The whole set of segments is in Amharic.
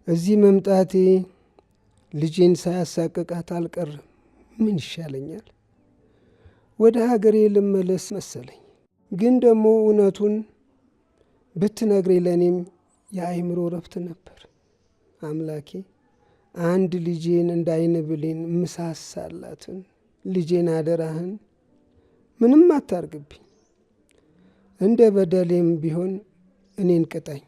እዚህ መምጣቴ ልጄን ሳያሳቅቃት አልቀርም። ምን ይሻለኛል? ወደ ሀገሬ ልመለስ መሰለኝ። ግን ደግሞ እውነቱን ብትነግሬ ለእኔም የአእምሮ ረፍት ነበር። አምላኬ አንድ ልጄን እንዳይን ብሌን ምሳሳላትን ልጄን አደራህን ምንም አታርግብኝ። እንደ በደሌም ቢሆን እኔን ቅጣኝ።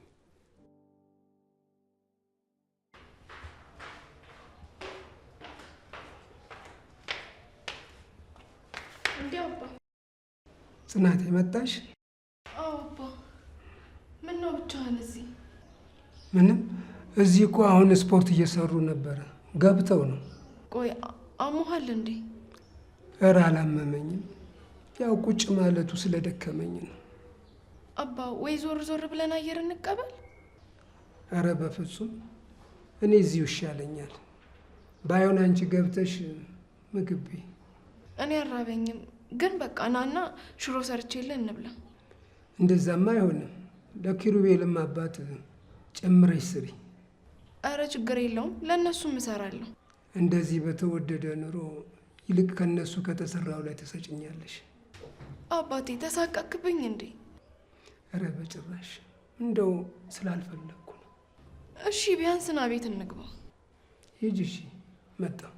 ጽናት የመጣሽ? አዎ አባ። ምን ነው ብቻህን እዚህ? ምንም። እዚህ እኮ አሁን ስፖርት እየሰሩ ነበረ። ገብተው ነው። ቆይ አሞሃል እንዴ? እረ አላመመኝም። ያው ቁጭ ማለቱ ስለደከመኝ ነው። አባ ወይ ዞር ዞር ብለን አየር እንቀበል። እረ በፍጹም እኔ እዚሁ ይሻለኛል። ባይሆን አንቺ ገብተሽ ምግብ ቤ። እኔ አራበኝም፣ ግን በቃ ናና ሽሮ ሰርቼልህ እንብላ። እንደዛማ አይሆንም። ለኪሩቤልም አባት ጨምረሽ ስሪ። አረ ችግር የለውም፣ ለእነሱም እሰራለሁ። እንደዚህ በተወደደ ኑሮ ይልቅ ከነሱ ከተሰራው ላይ ተሰጭኛለሽ። አባቴ ተሳቀቅብኝ እንዴ? አረ በጭራሽ፣ እንደው ስላልፈለግኩ ነው። እሺ ቢያንስ ና ቤት እንግባ። ሂጂ። እሺ መጣሁ።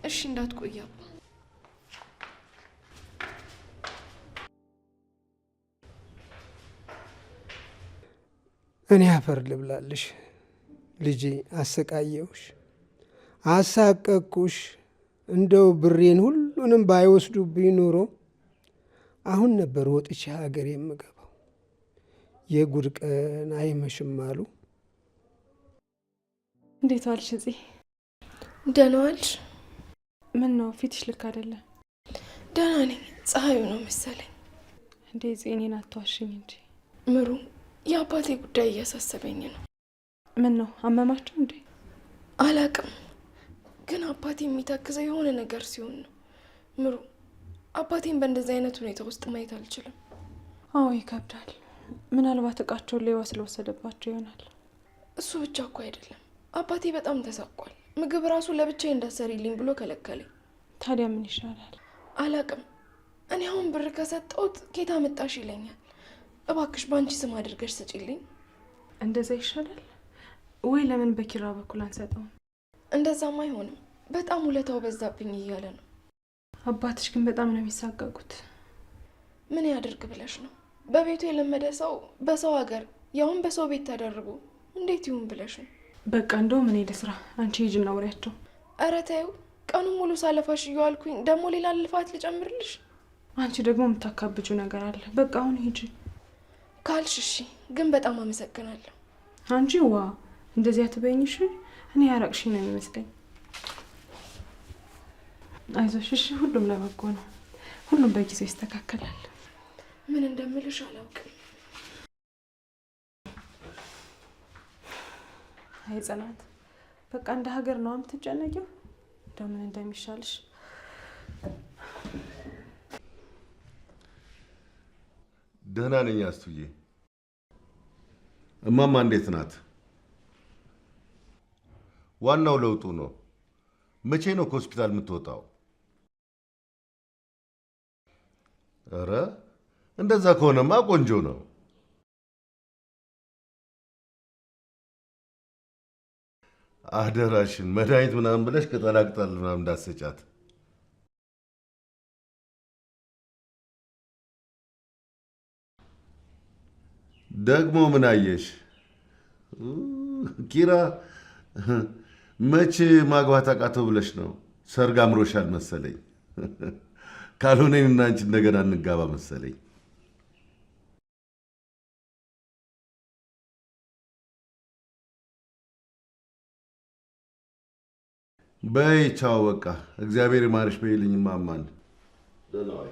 እሺ እንዳትቆይ አባ። እኔ አፈር ልብላልሽ ልጄ። አሰቃየውሽ፣ አሳቀቅኩሽ። እንደው ብሬን ሁሉንም ባይወስዱብኝ ኑሮ አሁን ነበር ወጥቼ ሀገር የምገባው። የጉድ ቀን አይመሽም አሉ። እንዴት ዋልሽ እፄ? ደህና ዋልሽ? ምን ነው ፊትሽ ልክ አይደለም። ደህና ነኝ፣ ፀሐዩ ነው መሰለኝ። እንዴ እፄ እኔን አትዋሽኝ እንጂ። ምሩ የአባቴ ጉዳይ እያሳሰበኝ ነው። ምን ነው አመማቸው እንዴ? አላቅም፣ ግን አባቴ የሚታክዘው የሆነ ነገር ሲሆን ነው። ምሩ አባቴን በእንደዚህ አይነት ሁኔታ ውስጥ ማየት አልችልም። አዎ ይከብዳል። ምናልባት እቃቸውን ሌባ ስለወሰደባቸው ይሆናል። እሱ ብቻ እኮ አይደለም፣ አባቴ በጣም ተሳቋል። ምግብ ራሱ ለብቻዬ እንዳሰሪልኝ ብሎ ከለከለኝ። ታዲያ ምን ይሻላል? አላቅም። እኔ አሁን ብር ከሰጠሁት ኬታ መጣሽ ይለኛል። እባክሽ በአንቺ ስም አድርገሽ ስጪልኝ። እንደዛ ይሻላል ወይ? ለምን በኪራ በኩል አንሰጠውም? እንደዛም አይሆንም፣ በጣም ውለታው በዛብኝ እያለ ነው። አባትሽ ግን በጣም ነው የሚሳቀቁት። ምን ያድርግ ብለሽ ነው? በቤቱ የለመደ ሰው በሰው ሀገር ያውን በሰው ቤት ተደርጎ እንዴት ይሁን ብለሽ ነው? በቃ እንደውም እኔ ልስራ፣ አንቺ ሂጂና ውሪያቸው። ኧረ ተይው፣ ቀኑን ሙሉ ሳለፋሽ እየዋልኩኝ ደግሞ ሌላ ልፋት ልጨምርልሽ? አንቺ ደግሞ የምታካብጁ ነገር አለ። በቃ አሁን ሂጂ ካልሽ እሺ፣ ግን በጣም አመሰግናለሁ። አንቺ ዋ እንደዚህ አትበይኝሽ። እኔ ያረቅሽ ነው የሚመስለኝ። አይዞሽ እሺ፣ ሁሉም ለበጎ ነው። ሁሉም በጊዜው ይስተካከላል። ምን እንደምልሽ አላውቅም። አይ ጽናት፣ በቃ እንደ ሀገር ነው የምትጨነቂው። እንደው ምን እንደሚሻልሽ። ደህና ነኝ አስቱዬ። እማማ እንዴት ናት? ዋናው ለውጡ ነው። መቼ ነው ከሆስፒታል የምትወጣው? ኧረ እንደዛ ከሆነማ ቆንጆ ነው። አደራሽን መድኃኒት ምናምን ብለሽ ቅጠላቅጠል ምናምን እንዳትሰጫት። ደግሞ ምን አየሽ ኪራ? መቼ ማግባት አቃተው ብለሽ ነው? ሰርግ አምሮሻል መሰለኝ። ካልሆነ እኔና አንቺ እንደገና እንጋባ መሰለኝ። በይ ቻው፣ በቃ እግዚአብሔር ይማርሽ በይልኝ ማማን። ደህና ዋይ።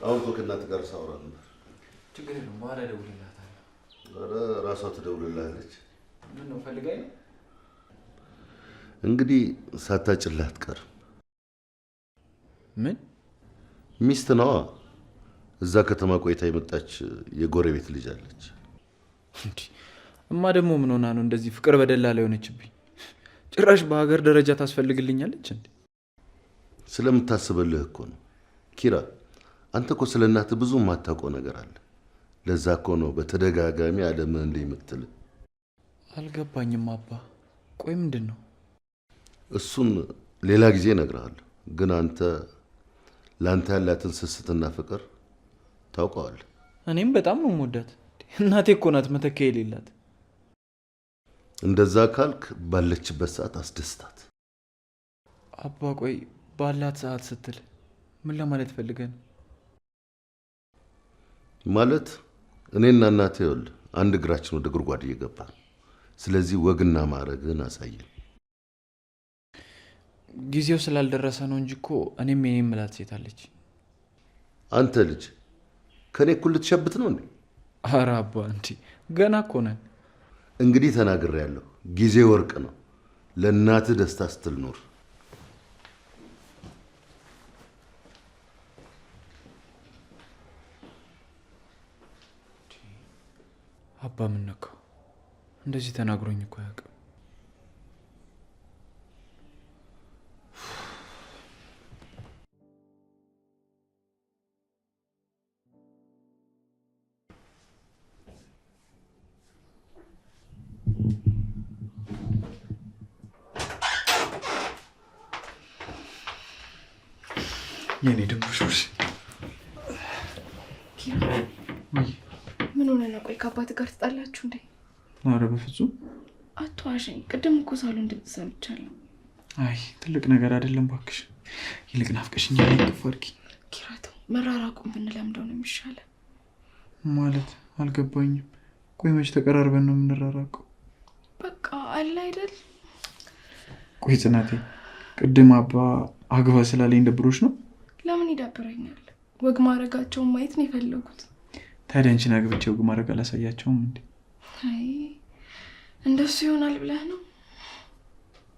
አሁን እኮ ከእናትህ ጋር ሳወራ ነበር። ችግር የለውም፣ በኋላ እደውልልሃታለሁ። ኧረ እራሷ ትደውልልሃለች። ምን ነው ፈልጋኝ ነው? እንግዲህ ሳታጭልህ አትቀርም። ምን ሚስት ነዋ። እዛ ከተማ ቆይታ የመጣች የጎረቤት ልጅ አለች። እማ ደግሞ ምን ሆና ነው እንደዚህ ፍቅር በደላላ የሆነችብኝ? ጭራሽ በሀገር ደረጃ ታስፈልግልኛለች እንዴ? ስለምታስበልህ እኮ ነው ኪራ። አንተ እኮ ስለ እናትህ ብዙ የማታውቀው ነገር አለ። ለዛ እኮ ነው በተደጋጋሚ አለምህ እንደ የምትል። አልገባኝም አባ። ቆይ ምንድን ነው? እሱን ሌላ ጊዜ እነግርሃለሁ። ግን አንተ ለአንተ ያላትን ስስትና ፍቅር ታውቀዋለህ። እኔም በጣም ነው የምወዳት። እናቴ እኮ ናት መተኪያ የሌላት። እንደዛ ካልክ ባለችበት ሰዓት አስደስታት። አባ ቆይ ባላት ሰዓት ስትል ምን ለማለት ፈልገን? ማለት እኔና እናቴ ይኸውልህ አንድ እግራችን ወደ ጉድጓድ እየገባ ነው። ስለዚህ ወግና ማዕረግን አሳየን። ጊዜው ስላልደረሰ ነው እንጂ እኮ እኔም የኔ ምላት ሴት አለች። አንተ ልጅ ከኔ እኩል ልትሸብት ነው እንዴ? ኧረ አባ እንዲ ገና እኮ ነን። እንግዲህ ተናግሬያለሁ። ጊዜ ወርቅ ነው። ለእናትህ ደስታ ስትል ኑር። አባ ምን ነካው? እንደዚህ ተናግሮኝ እኮ አያውቅም። የኔ ድንቦሽ ምን ሆነ ነው? ቆይ ከአባት ጋር ትጣላችሁ እንዴ? ኧረ በፍጹም አትዋሸኝ። ቅድም እኮ ሳሎን ድምፅ ሰምቻለሁ። አይ ትልቅ ነገር አይደለም እባክሽ። ይልቅ ናፍቀሽኛል። ይቅፍ አድርጊ። ኪራቶ መራራቁን ብንለምደው ነው የሚሻለው። ማለት አልገባኝም። ቆይ መች ተቀራርበን ነው የምንራራቀው? በቃ አለ አይደል? ቆይ ጽናቴ ቅድም አባ አግባ ስላለኝ ደብሮሽ ነው? ለምን ይዳብረኛል? ወግ ማድረጋቸውን ማየት ነው የፈለጉት። ታዲያ አንቺን አግብቼ ወግ ማድረግ አላሳያቸውም እንዴ? አይ እንደሱ ይሆናል ብለህ ነው?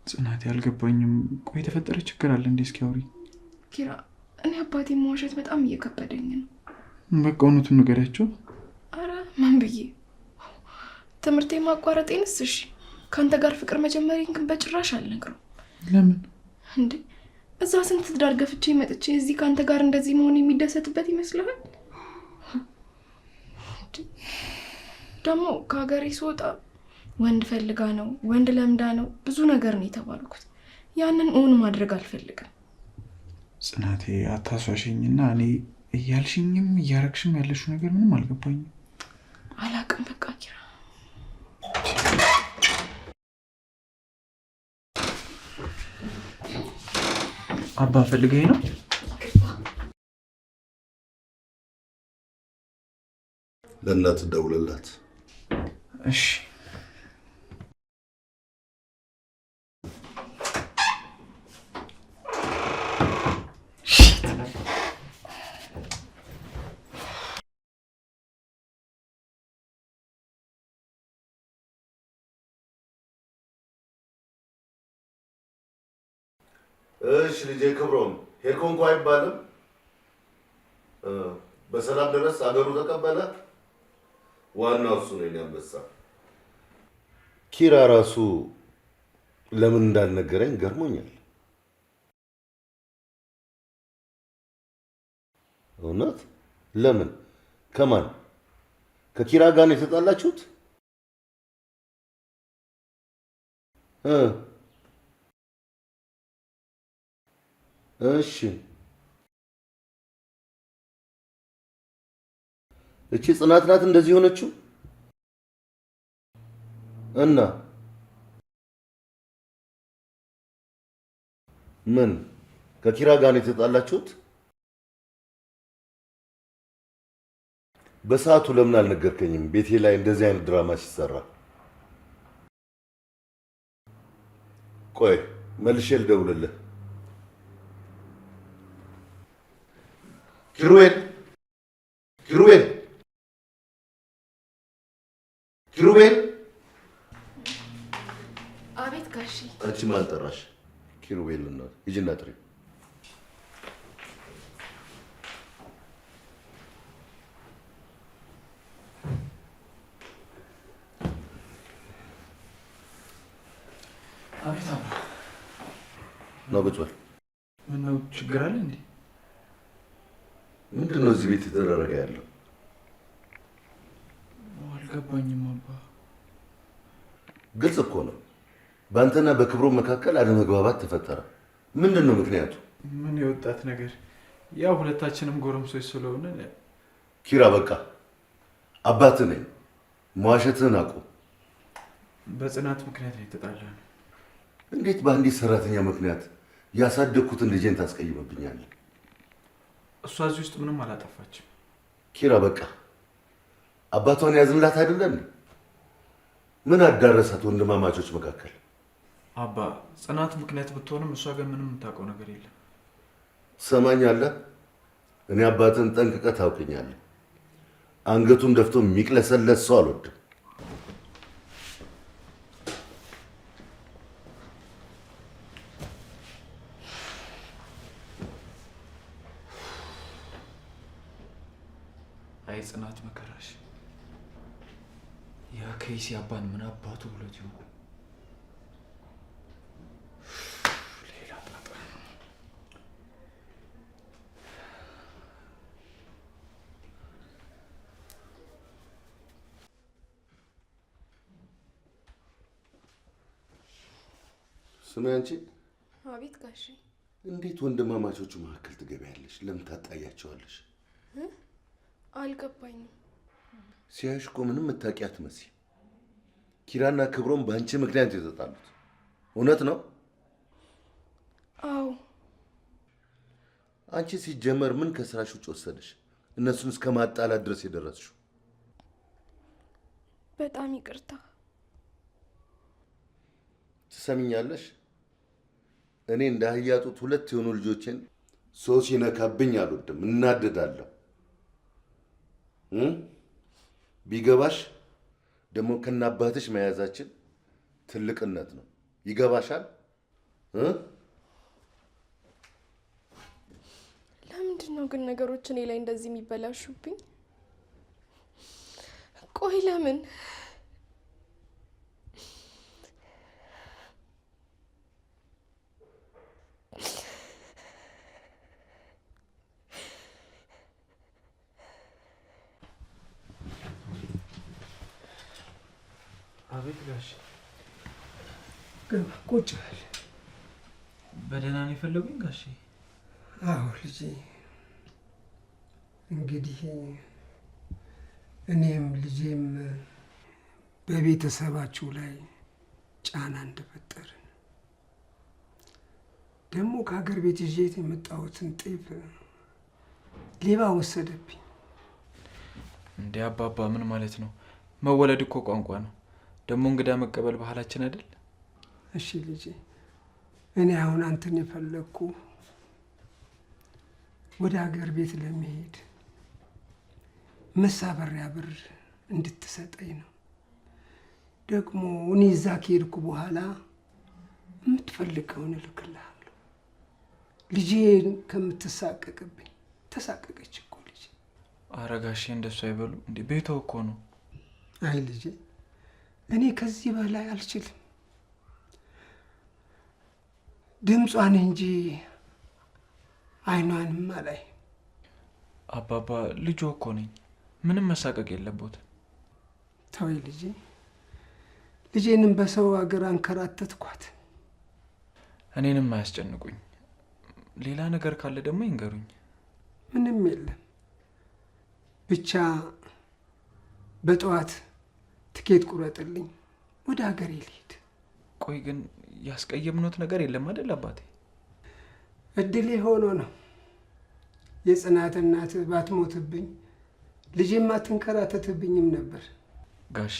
ጽናቴ አልገባኝም። ቆይ የተፈጠረ ችግር አለ እንዴ? እስኪ አውሪ ኪራ። እኔ አባቴ መዋሸት በጣም እየከበደኝ ነው። በቃ እውነቱን ንገሪያቸው። አረ ምን ብዬ ትምህርቴ ማቋረጤንስ? እሺ ከአንተ ጋር ፍቅር መጀመሪያን ግን በጭራሽ አልነግረውም። ለምን እንዴ? እዛ ስንት ትዳር ገፍቼ መጥቼ እዚህ ከአንተ ጋር እንደዚህ መሆን የሚደሰትበት ይመስልሃል? ደግሞ ከሀገሬ ስወጣ ወንድ ፈልጋ ነው ወንድ ለምዳ ነው ብዙ ነገር ነው የተባልኩት። ያንን እውን ማድረግ አልፈልግም። ጽናቴ አታሷሽኝና እኔ እያልሽኝም እያረግሽም ያለሽው ነገር ምንም አልገባኝም። አላቅም በቃ ኪራ። አባ ፈልገኝ ነው? ለእናትህ ደውልላት። እሺ እሺ ልጄ ክብሮም ሄድኩ እንኳ አይባልም። በሰላም ድረስ አገሩ ተቀበለ። ዋናው እሱ ነው። የሚያንበሳ ኪራ ራሱ ለምን እንዳልነገረኝ ገርሞኛል። እውነት? ለምን? ከማን? ከኪራ ጋር ነው የተጣላችሁት? እሺ እቺ ጽናት ናት እንደዚህ ሆነችው? እና ምን ከኪራ ጋር ነው የተጣላችሁት? በሰዓቱ ለምን አልነገርከኝም? ቤቴ ላይ እንደዚህ አይነት ድራማ ሲሰራ። ቆይ መልሼ ልደውልልህ። ኪሩቤል ኪሩቤል ኪሩቤል። አቤት ጋሺ። አንቺ ማን ጠራሽ? ኪሩቤል እና ሂጂና ጥሪ። ነው ቁጭ በል። ምነው ችግር አለ እንዴ? ምንድን ነው እዚህ ቤት የተደረገ ያለው? አልገባኝም አባ። ግልጽ እኮ ነው። በአንተና በክብሮ መካከል አለመግባባት ተፈጠረ። ምንድን ነው ምክንያቱ? ምን የወጣት ነገር? ያው ሁለታችንም ጎረምሶች ስለሆነ። ኪራ በቃ አባትህ ነኝ፣ መዋሸትህን አቁም። በጽናት ምክንያት ነው የተጣላነው። እንዴት በአንዲት ሰራተኛ ምክንያት ያሳደግኩትን ልጄን ታስቀይምብኛለህ? እሷ እዚህ ውስጥ ምንም አላጠፋችም። ኪራ በቃ አባቷን ያዝንላት አይደለም? ምን አዳረሳት ወንድማማቾች መካከል? አባ ጽናት ምክንያት ብትሆንም እሷ ግን ምንም የምታውቀው ነገር የለም። ትሰማኛለህ? እኔ አባትን ጠንቅቀህ ታውቀኛለህ። አንገቱን ደፍቶ የሚቅለሰለስ ሰው አልወድም። አይ ጽናት መከራሽ። ያ ከይሲ አባን ምን አባቱ ብሎት ይሆን? ሌላ ጣጣ። ስሚ አንቺ። አቤት ጋሼ። እንዴት ወንድማማቾቹ መካከል ትገቢያለሽ? ለምን ታጣያቸዋለሽ? አልገባኝም። ሲያዩሽ እኮ ምንም የምታውቂ አትመስይም። ኪራና ክብሮም በአንቺ ምክንያት የተጣሉት እውነት ነው? አዎ። አንቺ ሲጀመር ምን ከስራሽ ውጭ ወሰደሽ እነሱን እስከ ማጣላት ድረስ የደረስሽው? በጣም ይቅርታ። ትሰሚኛለሽ? እኔ እንደ አህያ ጡት ሁለት የሆኑ ልጆችን ሰው ሲነካብኝ አልወድም፣ እናደዳለሁ። ቢገባሽ ደግሞ ከናባትሽ መያዛችን ትልቅነት ነው። ይገባሻል? ለምንድን ነው ግን ነገሮች እኔ ላይ እንደዚህ የሚበላሹብኝ? ቆይ ለምን? አቤት ጋሽ። ቁጭ በል። በደህና ነው የፈለጉኝ ጋሼ? አዎ ልጄ፣ እንግዲህ እኔም ልጄም በቤተሰባችሁ ላይ ጫና እንደፈጠርን ደግሞ ከሀገር ቤት ይዤት የመጣሁትን ጤፍ ሌባ ወሰደብኝ። እንዴ አባባ ምን ማለት ነው? መወለድ እኮ ቋንቋ ነው። ደግሞ እንግዳ መቀበል ባህላችን አይደል? እሺ ልጄ፣ እኔ አሁን አንተን የፈለግኩ ወደ ሀገር ቤት ለመሄድ መሳበሪያ ብር እንድትሰጠኝ ነው። ደግሞ እኔ እዛ ከሄድኩ በኋላ የምትፈልገውን እልክልሃለሁ። ልጄን ከምትሳቀቅብኝ ተሳቀቀች እኮ ልጄ። ኧረ ጋሼ እንደሱ አይበሉ እንዴ፣ ቤቶ እኮ ነው። አይ ልጄ፣ እኔ ከዚህ በላይ አልችልም። ድምጿን እንጂ አይኗንም አላይ። አባባ ልጆ እኮ ነኝ፣ ምንም መሳቀቅ የለቦትም። ተወይ ልጄ፣ ልጄንም በሰው ሀገር አንከራተትኳት። እኔንም አያስጨንቁኝ። ሌላ ነገር ካለ ደግሞ ይንገሩኝ። ምንም የለም፣ ብቻ በጠዋት ትኬት ቁረጥልኝ፣ ወደ ሀገሬ ልሂድ። ቆይ ግን ያስቀየምኖት ነገር የለም አይደል አባቴ? እድሌ ሆኖ ነው። የጽናት እናት ባትሞትብኝ ልጄም አትንከራተትብኝም ነበር። ጋሼ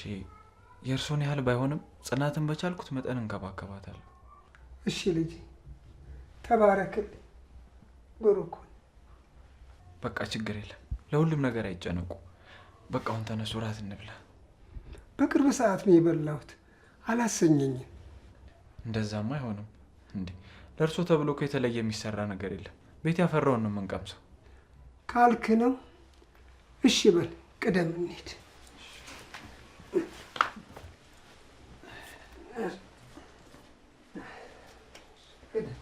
የእርሶን ያህል ባይሆንም ጽናትን በቻልኩት መጠን እንከባከባታለሁ። እሺ ልጄ፣ ተባረክልኝ። ብሩክ በቃ ችግር የለም፣ ለሁሉም ነገር አይጨነቁ። በቃ አሁን ተነሱ፣ እራት እንብላ። በቅርብ ሰዓት ነው የበላሁት፣ አላሰኘኝም። እንደዛማ አይሆንም እንዴ! ለእርሶ ተብሎ እኮ የተለየ የሚሰራ ነገር የለም። ቤት ያፈራውን ነው የምንቀምሰው። ካልክ ነው። እሺ በል ቅደም እንሂድ። ቅደም።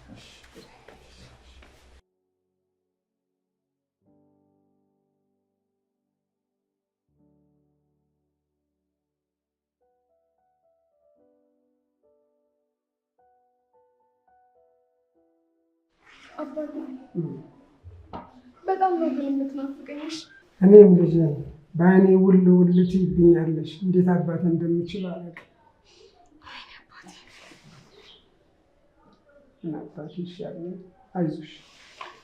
አባቴ በጣም ነው ግን የምትናፍቀኝ። እኔም ልጄ በአይኔ ውል ውል ትይብኛለሽ። እንዴት አባቴ እንደምችል አላውቅም። እና አባቴ ይሻለኝ። አይዞሽ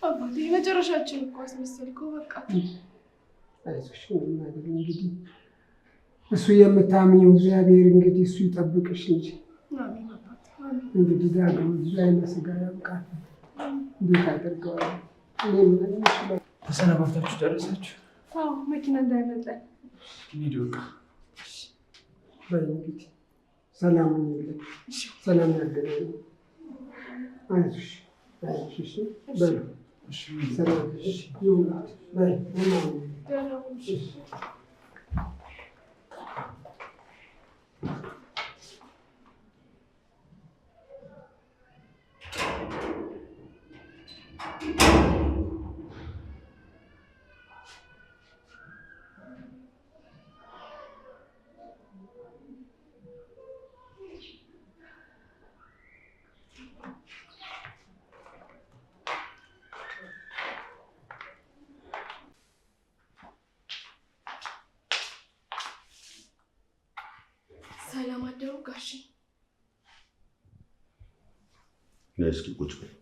አባቴ መጨረሻችን እኮ አስመሰልከው። በቃ አይዞሽ። ምንም አይደል። እንግዲህ እሱ የምታምኘው እግዚአብሔር እንግዲህ እሱ ይጠብቅሽ እንጂ እንግዲህ ዳግም ለዓይነ ሥጋ ያብቃል። እንዴት አደርገዋለሁ? እኔ ምን ይችላል? ተሰናባታችሁ ጨረሳችሁ? አዎ፣ መኪና እንዳይመጣኝ እንሂድ በቃ። በይ እንግዲህ ሰላም ይሁንልኝ። ሰላም ያገናኝ። አይዞሽ አይዞሽ። እሺ በይ ሰላም ይሁን። በይ ሰላም አደሩ ጋሼ። እስኪ ቁጭ በይ።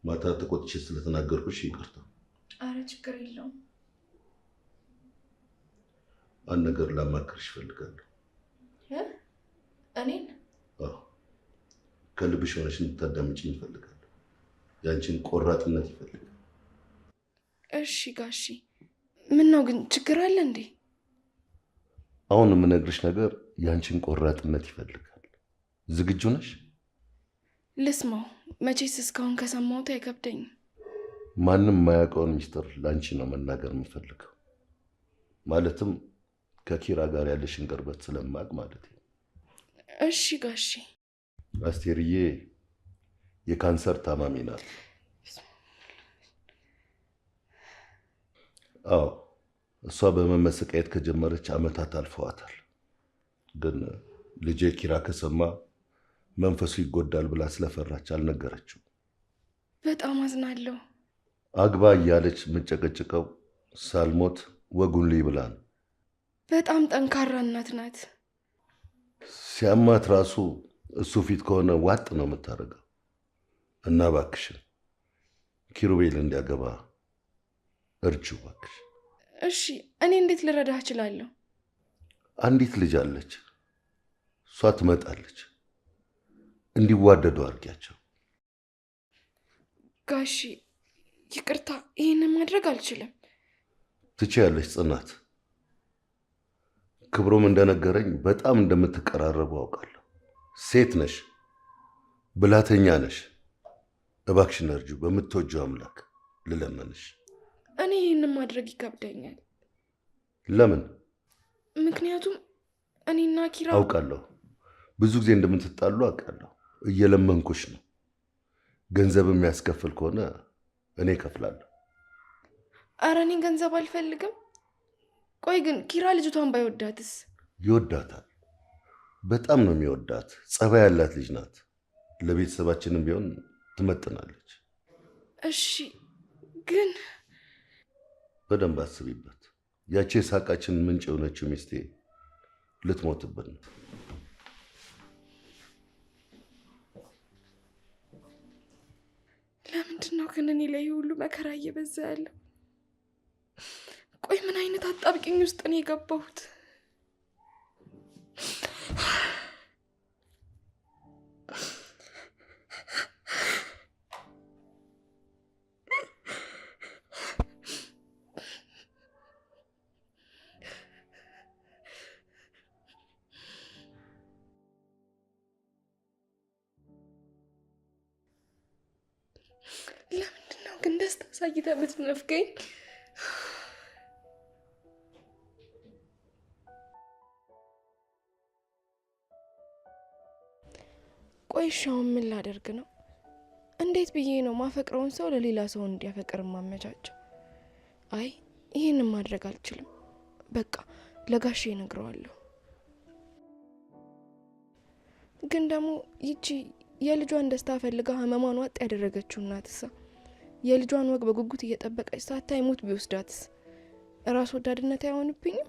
ማታ ተቆጥቼ ስለተናገርኩሽ ይቅርታ። አረ ችግር የለውም። አንድ ነገር ላማክርሽ እፈልጋለሁ። እኔን? አዎ፣ ከልብሽ ሆነሽ እንድታዳምጪኝ እፈልጋለሁ። ያንቺን ቆራጥነት ይፈልጋል። እሺ ጋሺ። ምን ነው ግን ችግር አለ እንዴ? አሁን የምነግርሽ ነገር ያንቺን ቆራጥነት ይፈልጋል። ዝግጁ ነሽ? ልስማው። መቼስ እስካሁን ከሰማሁት አይከብደኝም። ማንም የማያውቀውን ሚስጥር ለአንቺ ነው መናገር የምፈልገው። ማለትም ከኪራ ጋር ያለሽን ቅርበት ስለማቅ ማለት ነው። እሺ ጋሺ። አስቴርዬ የካንሰር ታማሚ ናት። አዎ፣ እሷ በመመሰቃየት ከጀመረች ዓመታት አልፈዋታል። ግን ልጄ ኪራ ከሰማ መንፈሱ ይጎዳል ብላ ስለፈራች አልነገረችው። በጣም አዝናለሁ። አግባ እያለች የምጨቀጭቀው ሳልሞት ወጉን ልይ ብላ ነው። በጣም ጠንካራ እናት ናት። ሲያማት ራሱ እሱ ፊት ከሆነ ዋጥ ነው የምታደርገው። እና እባክሽን ኪሩቤል እንዲያገባ እርጅው እባክሽ። እሺ፣ እኔ እንዴት ልረዳህ እችላለሁ? አንዲት ልጅ አለች፣ እሷ ትመጣለች። እንዲዋደዱ አድርጊያቸው። ጋሺ ይቅርታ፣ ይህንን ማድረግ አልችልም። ትችያለሽ ጽናት። ክብሮም እንደነገረኝ በጣም እንደምትቀራረቡ አውቃለሁ። ሴት ነሽ፣ ብላተኛ ነሽ። እባክሽን እርጁ። በምትወጂው አምላክ ልለመንሽ። እኔ ይህንን ማድረግ ይከብደኛል። ለምን? ምክንያቱም እኔና ኪራ አውቃለሁ፣ ብዙ ጊዜ እንደምትጣሉ አውቃለሁ። እየለመንኩሽ ነው። ገንዘብ የሚያስከፍል ከሆነ እኔ እከፍላለሁ። አረ እኔ ገንዘብ አልፈልግም። ቆይ ግን ኪራ ልጅቷን ባይወዳትስ? ይወዳታል። በጣም ነው የሚወዳት። ጸባይ ያላት ልጅ ናት። ለቤተሰባችንም ቢሆን ትመጥናለች። እሺ ግን በደንብ አስቢበት። ያቺ የሳቃችን ምንጭ የሆነችው ሚስቴ ልትሞትብን ነው። ለምንድን ነው ግን እኔ ላይ ሁሉ መከራ እየበዛ ያለው? ቆይ ምን አይነት አጣብቂኝ ውስጥ ነው የገባሁት? ለምንድን ነው ግን ደስታ ሳይታ የምትነፍገኝ? ቆይ እሺ አሁን ምን ላደርግ ነው? እንዴት ብዬ ነው ማፈቅረውን ሰው ለሌላ ሰው እንዲያፈቅር ማመቻቸው? አይ ይህንን ማድረግ አልችልም። በቃ ለጋሼ እነግረዋለሁ። ግን ደግሞ ይቺ የልጇን ደስታ ፈልጋ ህመሟን ዋጥ ያደረገችው እናትሳ የልጇን ወግ በጉጉት እየጠበቀች ሳታይ ሞት ቢወስዳትስ ራስ ወዳድነት አይሆንብኝም?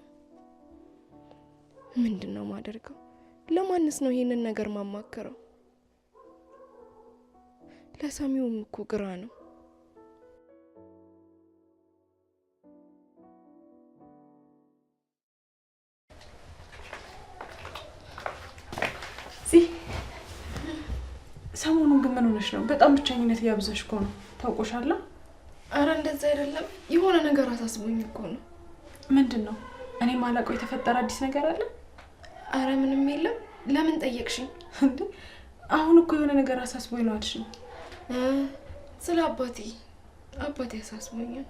ምንድነው ማደርገው? ለማንስ ነው ይሄንን ነገር ማማከረው? ለሰሚውም እኮ ግራ ነው። ሰሞኑን ግን ምን ሆነሽ ነው? በጣም ብቸኝነት እያበዛሽ እኮ ነው። ታውቆሻላ? አረ እንደዛ አይደለም፣ የሆነ ነገር አሳስቦኝ እኮ ነው። ምንድን ነው? እኔ ማላውቀው የተፈጠረ አዲስ ነገር አለ? አረ ምንም የለም። ለምን ጠየቅሽኝ? እንዴ አሁን እኮ የሆነ ነገር አሳስቦኝ ነው አልሽኝ። ስለ አባቴ አሳስቦኛል።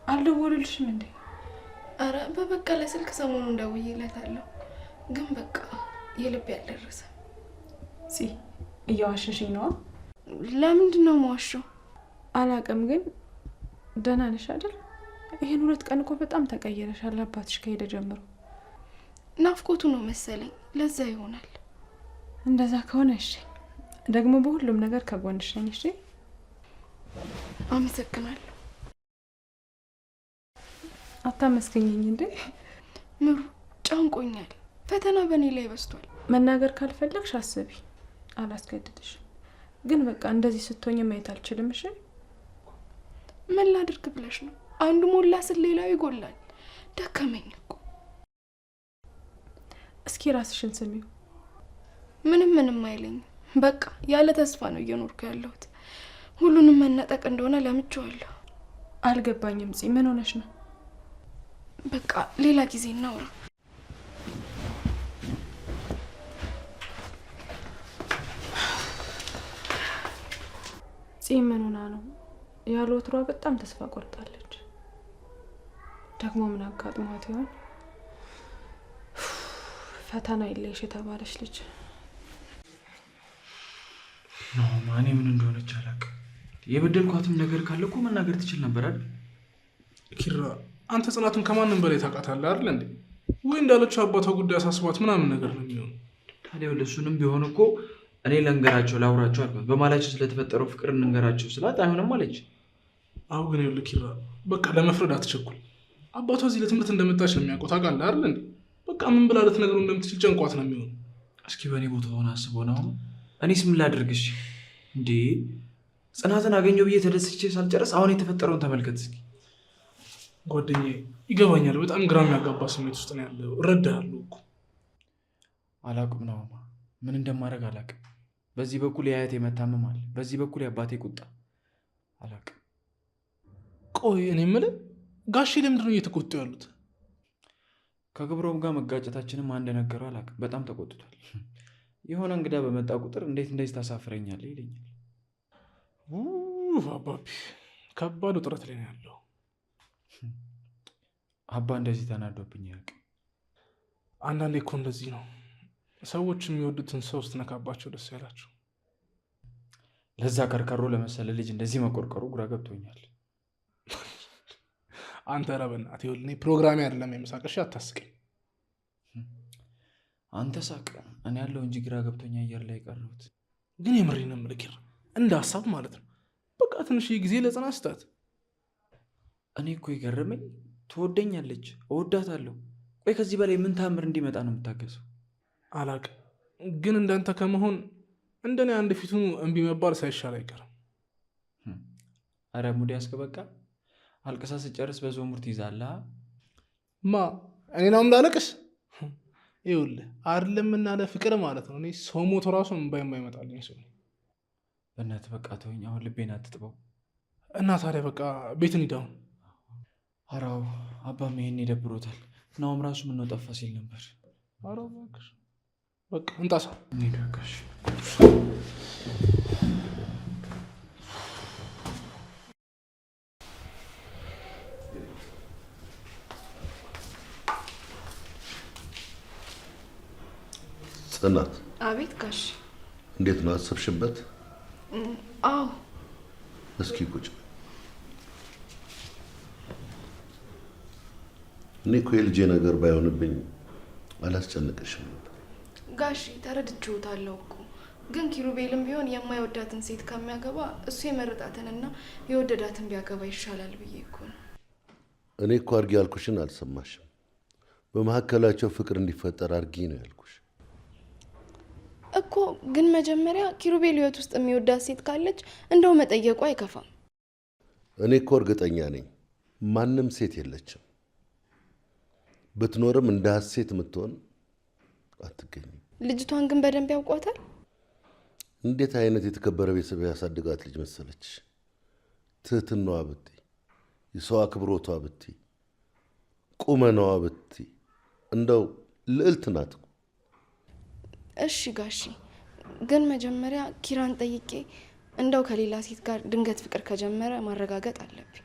አልደወሉልሽም እንዴ? አረ በበቀለ ስልክ ሰሞኑን ደውዬለታለሁ፣ ግን በቃ የልብ ያልደረሰ። እያዋሸሽኝ ነዋ። ለምንድን ነው የማዋሸው? አላውቅም፣ ግን ደህና ነሽ አይደል? ይሄን 2 ቀን እኮ በጣም ተቀየረሻል አባትሽ ከሄደ ጀምሮ። ናፍቆቱ ነው መሰለኝ፣ ለዛ ይሆናል። እንደዛ ከሆነ እሺ፣ ደግሞ በሁሉም ነገር ከጎንሽ ነኝ። እሺ፣ አመሰግናለሁ። አታመስገኝኝ እንዴ ምሩ፣ ጨንቆኛል። ፈተና በእኔ ላይ በስቷል። መናገር ካልፈለግሽ አስቢ፣ አላስገድድሽ። ግን በቃ እንደዚህ ስትሆኝ ማየት አልችልም። እሺ፣ ምን ላድርግ ብለሽ ነው? አንዱ ሞላ ስል ሌላው ይጎላል። ደከመኝ እኮ። እስኪ ራስሽን ስሚው። ምንም አይለኝም። በቃ ያለ ተስፋ ነው እየኖርኩ ያለሁት። ሁሉንም መነጠቅ እንደሆነ ለምቼዋለሁ። አልገባኝም። ምን ሆነሽ ነው? በቃ ሌላ ጊዜ እናውራ። ምን ሆና ነው? ያለ ወትሯ በጣም ተስፋ ቆርጣለች። ደግሞ ምን አጋጥሟት ይሆን? ፈተና የለሽ የተባለች ልጅ ነው። ማኔ ምን እንደሆነች አላውቅም። የበደልኳትም ነገር ካለ እኮ መናገር ትችል ነበር አይደል? ኪራ፣ አንተ ጽናቱን ከማንም በላይ ታውቃታለህ አይደል እንዴ? ወይ እንዳለችው አባቷ ጉዳይ አሳስቧት ምናምን ነገር ነው የሚሆነው። ታዲያ ለሱንም ቢሆን እኮ እኔ ለንገራቸው ላውራቸው አልኳት። በማላቸው ስለተፈጠረው ፍቅር እንንገራቸው ስላት አይሆንም አለች። አሁን ግን ይኸውልህ ኪራ፣ በቃ ለመፍረድ አትቸኩል። አባቷ እዚህ ለትምህርት እንደመጣች ነው የሚያውቀው። ታውቃለህ አይደል እንዴ? በቃ ምን ብላ ልትነግረው እንደምትችል ጨንቋት ነው የሚሆነው። እስኪ በእኔ ቦታ ሆነ አስበው ነው። እኔስ ምን ላድርግሽ እንዴ? ጽናትን አገኘው ብዬ ተደስቼ ሳልጨርስ አሁን የተፈጠረውን ተመልከት እስኪ። ጓደኛዬ፣ ይገባኛል። በጣም ግራ የሚያጋባ ስሜት ውስጥ ነው ያለው። እረዳሃለሁ እኮ። አላውቅም ነው ምን እንደማደርግ አላውቅም። በዚህ በኩል የአያቴ መታመም አለ፣ በዚህ በኩል የአባቴ ቁጣ። አላውቅም። ቆይ እኔ የምልህ ጋሼ ለምንድን ነው እየተቆጡ ያሉት? ከግብሮም ጋር መጋጨታችንም አንድ ነገረው። አላውቅም። በጣም ተቆጥቷል። የሆነ እንግዳ በመጣ ቁጥር እንዴት እንደዚህ ታሳፍረኛለህ ይለኛል። አባቢ ከባድ ውጥረት ላይ ነው ያለው። አባ እንደዚህ ተናዶብኝ አያውቅም። አንዳንዴ እኮ እንደዚህ ነው ሰዎች የሚወዱትን ሰው ስትነካባቸው ደስ ያላቸው። ለዛ ከርከሮ ለመሰለ ልጅ እንደዚህ መቆርቆሩ ግራ ገብቶኛል። አንተ ኧረ በእናትህ ይኸውልህ፣ እኔ ፕሮግራሜ አይደለም የመሳቀሽ፣ አታስቀኝ። አንተ ሳቅ፣ እኔ ያለው እንጂ ግራ ገብቶኛ አየር ላይ ቀረሁት። ግን የምሬን ነው የምልህ ኪራ፣ እንደ ሀሳብ ማለት ነው። በቃ ትንሽ ጊዜ ለጽናት ስጣት። እኔ እኮ የገረመኝ ትወደኛለች፣ እወዳታለሁ። ቆይ ከዚህ በላይ ምን ታምር እንዲመጣ ነው የምታገሰው? አላቅም፣ ግን እንዳንተ ከመሆን እንደኔ አንድ ፊቱ እምቢ መባል ሳይሻል አይቀርም። አረ ሙዲ ያስከ በቃ አልቅሳ ስጨርስ በዞ ሙርት ይዛላ ማ እኔ ነው እንዳለቅስ? ይኸውልህ አይደለም እና ለፍቅር ማለት ነው። እኔ ሰው ሞቶ ራሱ እምባይ የማይመጣልኝ ሰው። በእናትህ በቃ ተወኝ፣ አሁን ልቤን አትጥበው። እና ታዲያ በቃ ቤት እንሂድ አሁን። አራው አባም ይሄን ይደብሮታል። ናውም ራሱ ምን ነው ጠፋ ሲል ነበር። አራው እባክሽ በቃ እንጣሳ እንሂድሽ። ጽናት። አቤት ጋሽ። እንዴት ነው አሰብሽበት? አዎ። እስኪ ቁጭ። እኔ እኮ የልጄ ነገር ባይሆንብኝ አላስጨንቅሽም ነበር። ጋሺ ተረድቼዎታለሁ እኮ ግን ኪሩቤልም ቢሆን የማይወዳትን ሴት ከሚያገባ እሱ የመረጣትንና የወደዳትን ቢያገባ ይሻላል ብዬ እኮ ነው። እኔ እኮ አርጊ ያልኩሽን አልሰማሽም። በመካከላቸው ፍቅር እንዲፈጠር አርጊ ነው ያልኩሽ እኮ። ግን መጀመሪያ ኪሩቤል ህይወት ውስጥ የሚወዳት ሴት ካለች እንደው መጠየቁ አይከፋም። እኔ እኮ እርግጠኛ ነኝ ማንም ሴት የለችም። ብትኖርም እንደ ሀሴት የምትሆን አትገኝም። ልጅቷን ግን በደንብ ያውቋታል። እንዴት አይነት የተከበረ ቤተሰብ ያሳድጋት ልጅ መሰለች። ትህትናዋ ብቲ፣ የሰው አክብሮቷ ብቲ፣ ቁመናዋ ብቲ እንደው ልዕልት ናት። እሺ ጋሺ፣ ግን መጀመሪያ ኪራን ጠይቄ እንደው ከሌላ ሴት ጋር ድንገት ፍቅር ከጀመረ ማረጋገጥ አለብኝ።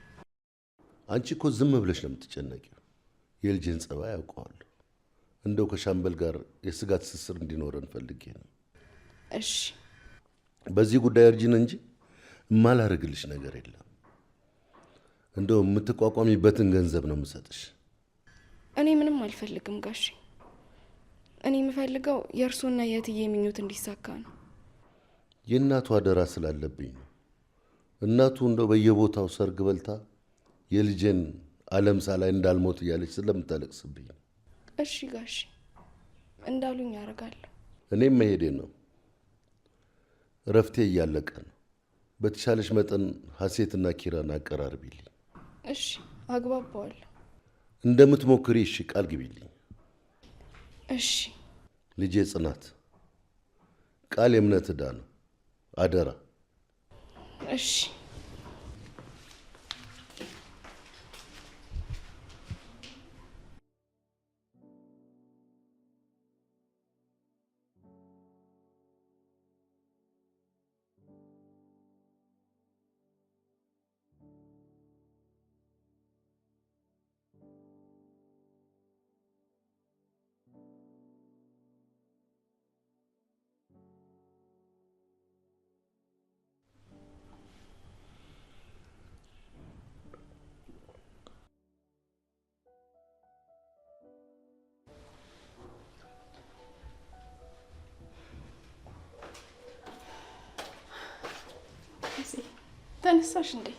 አንቺ እኮ ዝም ብለሽ ነው የምትጨነቂው። የልጅን ጸባይ ያውቀዋለሁ። እንደው ከሻምበል ጋር የስጋ ትስስር እንዲኖረን ፈልጌ ነው። እሺ፣ በዚህ ጉዳይ እርጅን እንጂ የማላደርግልሽ ነገር የለም። እንደው የምትቋቋሚበትን ገንዘብ ነው የምሰጥሽ። እኔ ምንም አልፈልግም ጋሺ። እኔ የምፈልገው የእርሶና የእትዬ ምኞት እንዲሳካ ነው። የእናቱ አደራ ስላለብኝ ነው። እናቱ እንደው በየቦታው ሰርግ በልታ የልጄን ዓለም ሳላይ እንዳልሞት እያለች ስለምታለቅስብኝ ነው። እሺ ጋሺ፣ እንዳሉኝ ያደርጋለሁ። እኔም መሄዴ ነው። እረፍቴ እያለቀ ነው። በተሻለሽ መጠን ሀሴትና ኪራን አቀራርቢልኝ። እሺ፣ አግባባዋለሁ። እንደምትሞክሪ እሺ፣ ቃል ግቢልኝ። እሺ ልጄ ጽናት፣ ቃል የእምነት ዕዳ ነው። አደራ። እሺ ተነሳሽ እንዴ?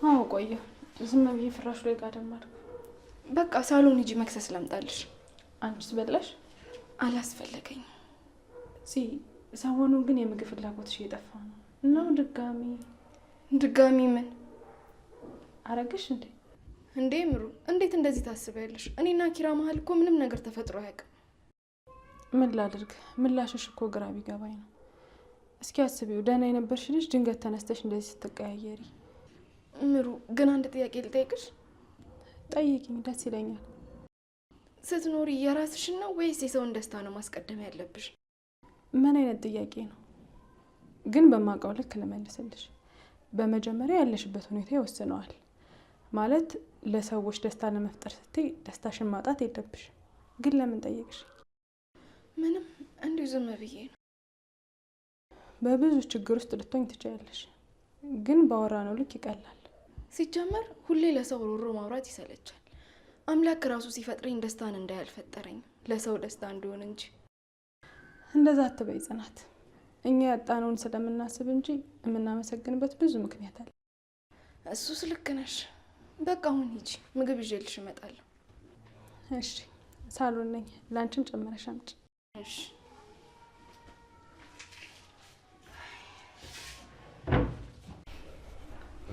አዎ ቆየሁ። ዝም ብዬ ፍራሹ ላይ ጋደም አልኩ። በቃ ሳሎን ሂጂ፣ መክሰስ ላምጣልሽ። አንቺስ በላሽ? አላስፈለገኝም። ሰሞኑን ግን የምግብ ፍላጎትሽ እየጠፋ ነው። ድጋሚ ምን አረገሽ እንዴ? እንዴ ምሩ፣ እንዴት እንደዚህ ታስቢያለሽ? እኔና ኪራ መሀል እኮ ምንም ነገር ተፈጥሮ አያውቅም። ምን ላድርግ? ምላሽሽ እኮ ግራ ቢገባኝ ነው። እስኪ አስቢው፣ ደህና የነበርሽ ልጅ ድንገት ተነስተሽ እንደዚህ ስትቀያየሪ። ምሩ ግን አንድ ጥያቄ ልጠይቅሽ። ጠይቂኝ፣ ደስ ይለኛል። ስትኖሪ የራስሽን ነው ወይስ የሰውን ደስታ ነው ማስቀደም ያለብሽ? ምን አይነት ጥያቄ ነው? ግን በማውቀው ልክ ልመልስልሽ። በመጀመሪያ ያለሽበት ሁኔታ ይወስነዋል። ማለት ለሰዎች ደስታ ለመፍጠር ስትይ ደስታሽን ማጣት የለብሽ። ግን ለምን ጠየቅሽ? ምንም፣ እንዲሁ ዝም ብዬ ነው። በብዙ ችግር ውስጥ ልትሆኝ ትችያለሽ፣ ግን ባወራነው ልክ ይቀላል። ሲጀመር ሁሌ ለሰው ሮሮ ማውራት ይሰለቻል። አምላክ ራሱ ሲፈጥረኝ ደስታን እንዳያልፈጠረኝ ለሰው ደስታ እንዲሆን እንጂ። እንደዛ አትበይ ጽናት። እኛ ያጣነውን ስለምናስብ እንጂ የምናመሰግንበት ብዙ ምክንያት አለ። እሱስ ልክ ነሽ። በቃ አሁን ሂጂ፣ ምግብ ይዤልሽ እመጣለሁ። እሺ፣ ሳሎን ነኝ። ላንቺም ጨምረሽ አምጪ። እሺ።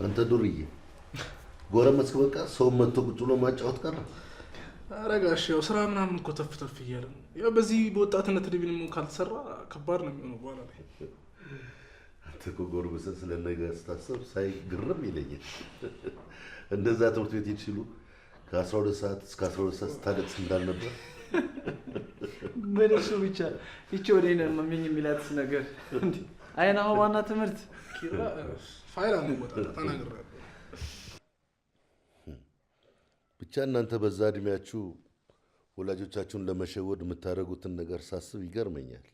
አንተ ዱርዬ ጎረመስክ። በቃ ሰው መጥቶ ቁጭ ብሎ ማጫወት ቀረ። ኧረ ጋሽ ያው ስራ ምናምን እኮ ተፍ ተፍ እያለ ነው። ያው በዚህ በወጣትነት እድሜ ካልተሰራ ከባድ ነው የሚሆነው በኋላ ላይ። አንተ እኮ ጎረመሰን ስለ ነገ ስታስብ ሳይ ግርም ይለኛል። እንደዛ ትምህርት ቤት ሄድ ሲሉ ከ12 ሰዓት እስከ 12 ሰዓት ስታለቅስ እንዳልነበር። ምን እሱ ብቻ ይቺ ወደ እኔ መመኝ የሚላትስ ነገር እንዴ? አይና ዋና ትምህርት ኪራ ፋይል አንወጣ ተናገረ። ብቻ እናንተ በዛ እድሜያችሁ ወላጆቻችሁን ለመሸወድ የምታደርጉትን ነገር ሳስብ ይገርመኛል።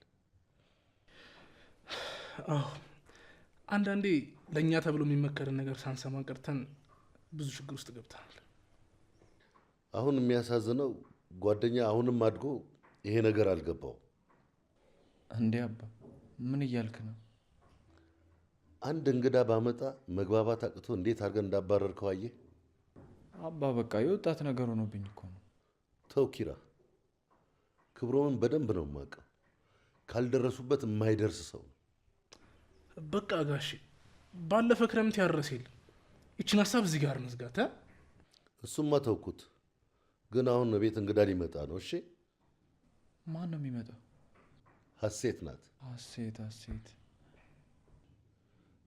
አዎ አንዳንዴ ለእኛ ተብሎ የሚመከርን ነገር ሳንሰማ ቀርተን ብዙ ችግር ውስጥ ገብተናል። አሁን የሚያሳዝነው ጓደኛ አሁንም አድጎ ይሄ ነገር አልገባው። እንዴ አባ ምን እያልክ ነው? አንድ እንግዳ ባመጣ መግባባት አቅቶ እንዴት አድርገን እንዳባረርከው አየህ? አባ በቃ የወጣት ነገር ሆኖብኝ እኮ ነው። ተው ኪራ፣ ክብሮምን በደንብ ነው የማውቀው። ካልደረሱበት የማይደርስ ሰው ነው። በቃ ጋሼ ባለፈ ክረምት ያረሰ የለም። ይችን ሀሳብ እዚህ ጋር መዝጋት። እሱማ ተውኩት፣ ግን አሁን ቤት እንግዳ ሊመጣ ነው። እሺ ማን ነው የሚመጣው? ሀሴት ናት።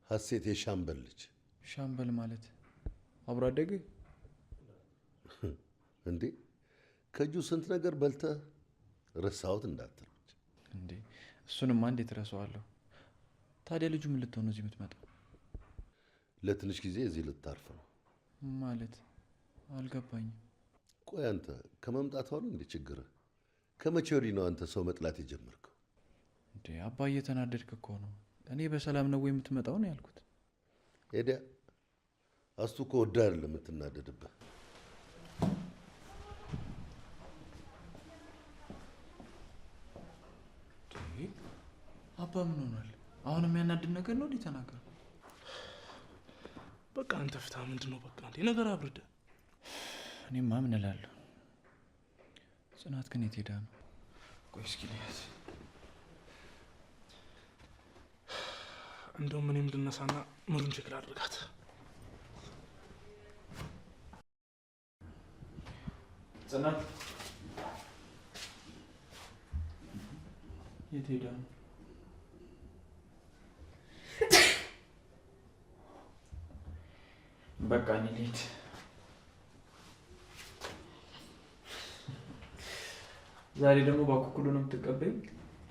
ሀሴት የሻምበል ልጅ። ሻምበል ማለት አብሮ አደግ እንዴ? ከእጁ ስንት ነገር በልተህ ረሳሁት እንዳትል እንዴ። እሱንማ እንዴት እረሳዋለሁ? ታዲያ ልጁ ምን ልትሆን እዚህ የምትመጣው? ለትንሽ ጊዜ እዚህ ልታርፍ ነው ማለት? አልገባኝም። ቆይ አንተ ከመምጣቷ ነው እንዴ ችግርህ? ከመቼ ወዲህ ነው አንተ ሰው መጥላት የጀመርከው? እንዴ አባ እየተናደድክ እኮ ነው። እኔ በሰላም ነው ወይ የምትመጣው ነው ያልኩት። ሄዲያ አስቱ እኮ ወዳ አይደለም የምትናደድብህ። አባ ምን ሆኗል? አሁን የሚያናድድ ነገር ነው ተናገር። በቃ አንተ ፍታ። ምንድን ነው በቃ እንዴ ነገር አብርደ። እኔማ ምን እላለሁ። ጽናት ግን የት ሄዳ ነው? ቆይ እስኪ ልያዝ። እንደውም እኔም ልነሳና ምሩን ቼክ ላድርጋት። ጽናት የት ሄዳ ነው? በቃ እኔ ልሂድ። ዛሬ ደግሞ ባኩኩሉ ነው የምትቀበይኝ?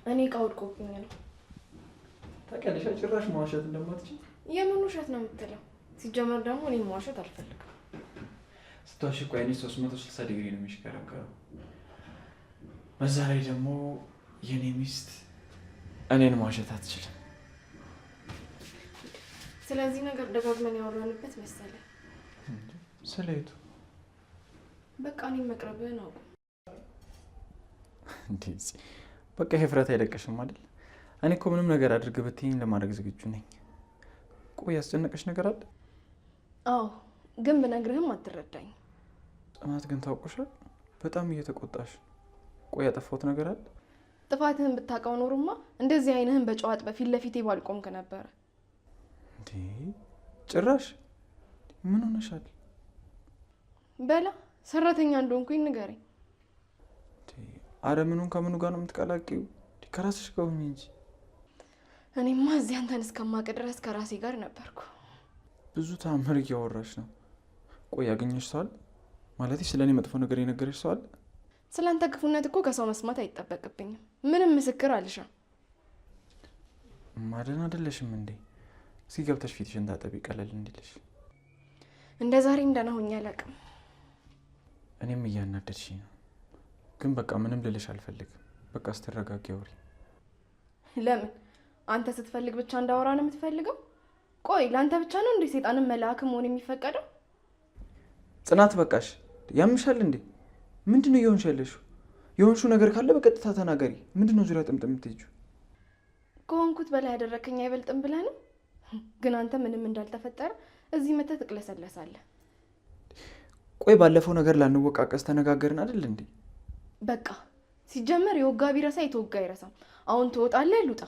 እኔ እቃ ወድቆብኛል። ታውቂያለሽ ጭራሽ መዋሸት እንደማትችል። የምን ውሸት ነው የምትለው? ሲጀመር ደግሞ እኔ መዋሸት አልፈልግም። ስትዋሽ እኮ አይኔ 360 ዲግሪ ነው የሚሽከረከረው። በዛ ላይ ደግሞ የኔ ሚስት እኔን መዋሸት አትችልም። ስለዚህ ነገር ደጋግመን ያወራንበት መሰለ። ስለየቱ? በቃ እኔም መቅረብህን አውቁ። እንዴ በቃ ይሄ ፍረት አይለቀሽም አይደል? እኔ እኮ ምንም ነገር አድርግ ብትይኝ ለማድረግ ዝግጁ ነኝ። ቆይ ያስጨነቀሽ ነገር አለ? አዎ፣ ግን ብነግርህም አትረዳኝ። ጽናት ግን ታውቆሻል፣ በጣም እየተቆጣሽ። ቆይ ያጠፋሁት ነገር አለ? ጥፋትህን ብታውቀው ኖሩማ እንደዚህ አይንህን በጨዋጥ በፊት ለፊቴ ባልቆምክ ነበረ። እንዴ ጭራሽ ምን ሆነሻል? በላ ሰራተኛ እንደሆንኩኝ ንገረኝ። አረ ምኑን ከምኑ ጋር ነው የምትቀላቂው? ከራስሽ ጋር ሁኚ እንጂ። እኔማ እዚህ አንተን እስከማውቅ ድረስ ከራሴ ጋር ነበርኩ። ብዙ ታምር እያወራሽ ነው። ቆይ ያገኘሽ ሰው አለ? ማለቴ ስለ እኔ መጥፎ ነገር የነገረሽ ሰው አለ? ስለ አንተ ክፉነት እኮ ከሰው መስማት አይጠበቅብኝም። ምንም ምስክር አልሻም። ማደን አይደለሽም እንዴ? እስኪ ገብተሽ ፊትሽን ታጠቢ ቀለል እንዲልሽ። እንደ ዛሬም ደህና ሆኜ አላውቅም። እኔም እያናደድሽኝ ነው። ግን በቃ ምንም ልልሽ አልፈልግም። በቃ ስትረጋጊ አውሪ። ለምን? አንተ ስትፈልግ ብቻ እንዳወራ ነው የምትፈልገው? ቆይ ለአንተ ብቻ ነው እንዴ ሰይጣንን መልአክ መሆን የሚፈቀደው? ጽናት በቃሽ። ያምሻል እንዴ? ምንድነው እየሆንሽ ያለሽው? የሆንሽው ነገር ካለ በቀጥታ ተናገሪ። ምንድነው ዙሪያ ጥምጥም የምትሄጂው? ከሆንኩት በላይ ያደረከኝ አይበልጥም ብለህ ነው? ግን አንተ ምንም እንዳልተፈጠረ እዚህ መተህ ትቅለሰለሳለህ። ቆይ ባለፈው ነገር ላንወቃቀስ ተነጋገርን አይደል እንዴ? በቃ ሲጀመር የወጋ ቢረሳ የተወጋ አይረሳም። አሁን ትወጣለህ። ልውጣ?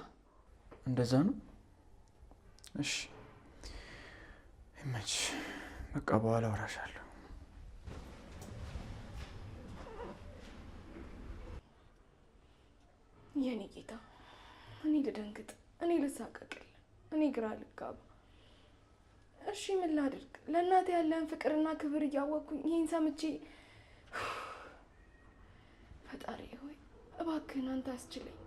እንደዛ ነው። እሺ ይመች። በቃ በኋላ አወራሻለሁ። የኔ ጌታ፣ እኔ ልደንግጥ፣ እኔ ልሳቀቅል፣ እኔ ግራ ልጋባ። እሺ ምን ላድርግ? ለእናቴ ያለን ፍቅርና ክብር እያወቅኩኝ ይህን ሰምቼ፣ ፈጣሪ ሆይ እባክህን አንተ አስችለኝ።